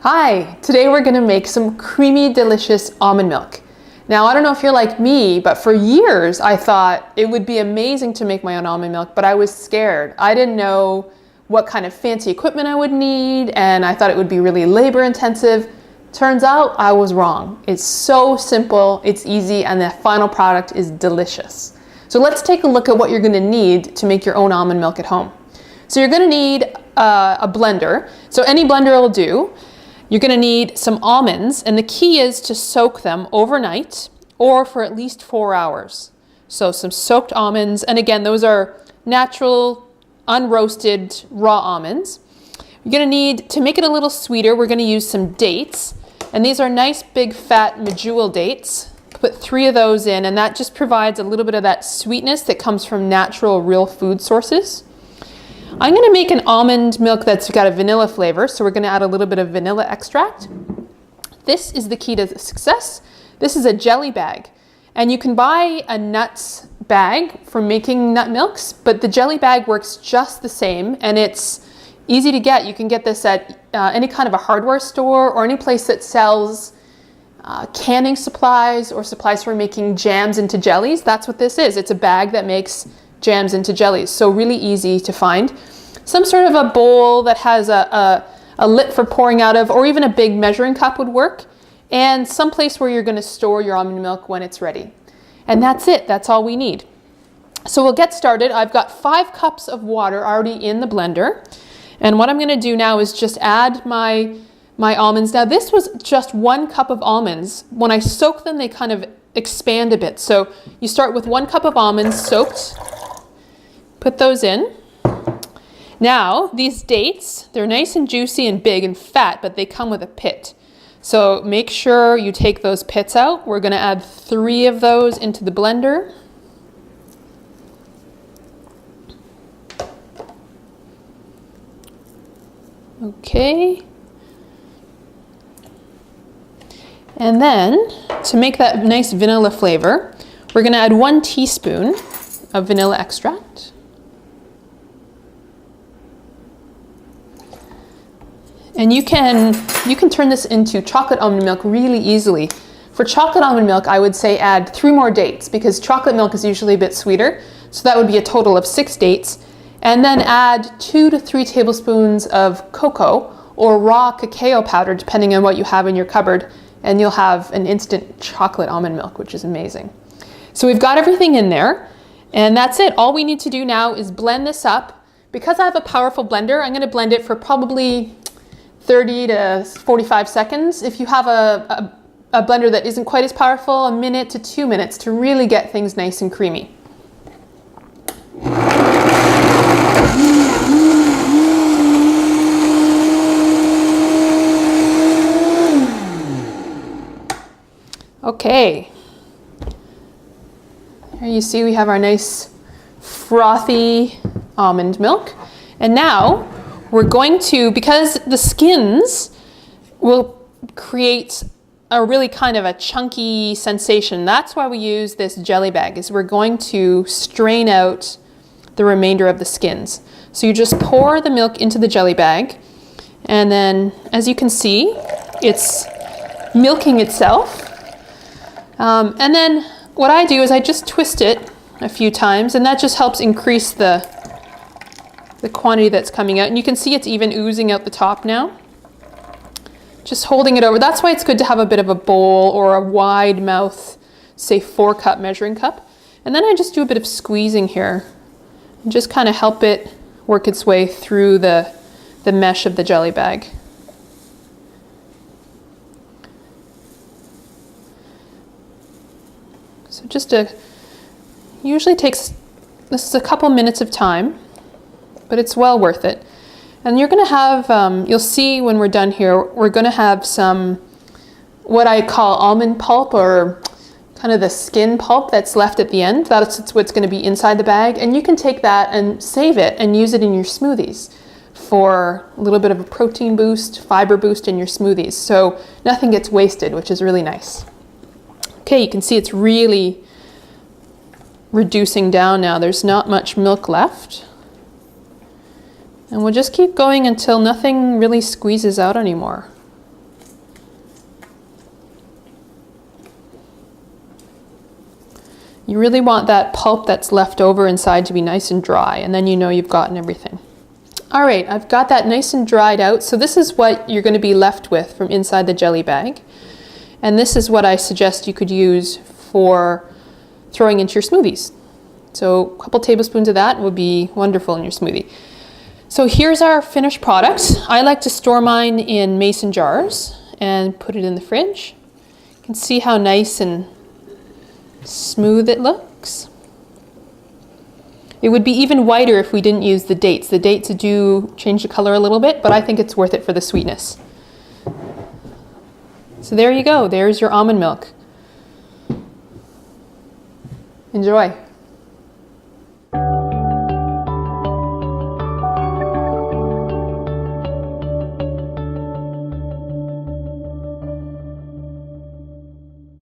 Hi, today we're gonna make some creamy, delicious almond milk. Now, I don't know if you're like me, but for years I thought it would be amazing to make my own almond milk, but I was scared. I didn't know what kind of fancy equipment I would need, and I thought it would be really labor intensive. Turns out I was wrong. It's so simple, it's easy, and the final product is delicious. So let's take a look at what you're gonna need to make your own almond milk at home. So you're gonna need a blender. So any blender will do. You're gonna need some almonds, and the key is to soak them overnight or for at least 4 hours. So some soaked almonds, and again, those are natural, unroasted, raw almonds. You're gonna need, to make it a little sweeter, we're gonna use some dates, and these are nice big fat medjool dates. Put 3 of those in, and that just provides a little bit of that sweetness that comes from natural, real food sources. I'm gonna make an almond milk that's got a vanilla flavor, so we're gonna add a little bit of vanilla extract. This is the key to success. This is a jelly bag, and you can buy a nuts bag for making nut milks, but the jelly bag works just the same, and it's easy to get. You can get this at any kind of a hardware store or any place that sells canning supplies or supplies for making jams into jellies. That's what this is. It's a bag that makes jams into jellies, so really easy to find. Some sort of a bowl that has a lid for pouring out of, or even a big measuring cup would work, and some place where you're going to store your almond milk when it's ready. And that's it. That's all we need. So we'll get started. I've got 5 cups of water already in the blender, and what I'm going to do now is just add my almonds. Now this was just 1 cup of almonds. When I soak them, they kind of expand a bit. So you start with 1 cup of almonds soaked. Put those in. Now, these dates, they're nice and juicy and big and fat, but they come with a pit. So make sure you take those pits out. We're gonna add 3 of those into the blender. Okay. And then, to make that nice vanilla flavor, we're gonna add 1 teaspoon of vanilla extract. And you can turn this into chocolate almond milk really easily. For chocolate almond milk, I would say add 3 more dates, because chocolate milk is usually a bit sweeter. So that would be a total of 6 dates. And then add 2 to 3 tablespoons of cocoa or raw cacao powder, depending on what you have in your cupboard. And you'll have an instant chocolate almond milk, which is amazing. So we've got everything in there, and that's it. All we need to do now is blend this up. Because I have a powerful blender, I'm gonna blend it for probably 30 to 45 seconds. If you have a blender that isn't quite as powerful, 1 minute to 2 minutes to really get things nice and creamy. Okay. Here you see we have our nice frothy almond milk. And now we're going to, because the skins will create a really kind of a chunky sensation, that's why we use this jelly bag, is we're going to strain out the remainder of the skins. So you just pour the milk into the jelly bag, and then as you can see, it's milking itself. And then what I do is I just twist it a few times, and that just helps increase the quantity that's coming out. And you can see it's even oozing out the top now. Just holding it over. That's why it's good to have a bit of a bowl or a wide mouth, say 4-cup measuring cup. And then I just do a bit of squeezing here and just kind of help it work its way through the mesh of the jelly bag. So usually takes, this is a couple minutes of time, but it's well worth it. And you're gonna have, you'll see when we're done here, we're gonna have some, what I call almond pulp, or kind of the skin pulp that's left at the end. That's what's gonna be inside the bag. And you can take that and save it and use it in your smoothies for a little bit of a protein boost, fiber boost in your smoothies. So nothing gets wasted, which is really nice. Okay, you can see it's really reducing down now. There's not much milk left. And we'll just keep going until nothing really squeezes out anymore. You really want that pulp that's left over inside to be nice and dry, and then you know you've gotten everything. All right, I've got that nice and dried out. So this is what you're going to be left with from inside the jelly bag. And this is what I suggest you could use for throwing into your smoothies. So a couple tablespoons of that would be wonderful in your smoothie. So here's our finished product. I like to store mine in mason jars and put it in the fridge. You can see how nice and smooth it looks. It would be even whiter if we didn't use the dates. The dates do change the color a little bit, but I think it's worth it for the sweetness. So there you go. There's your almond milk. Enjoy.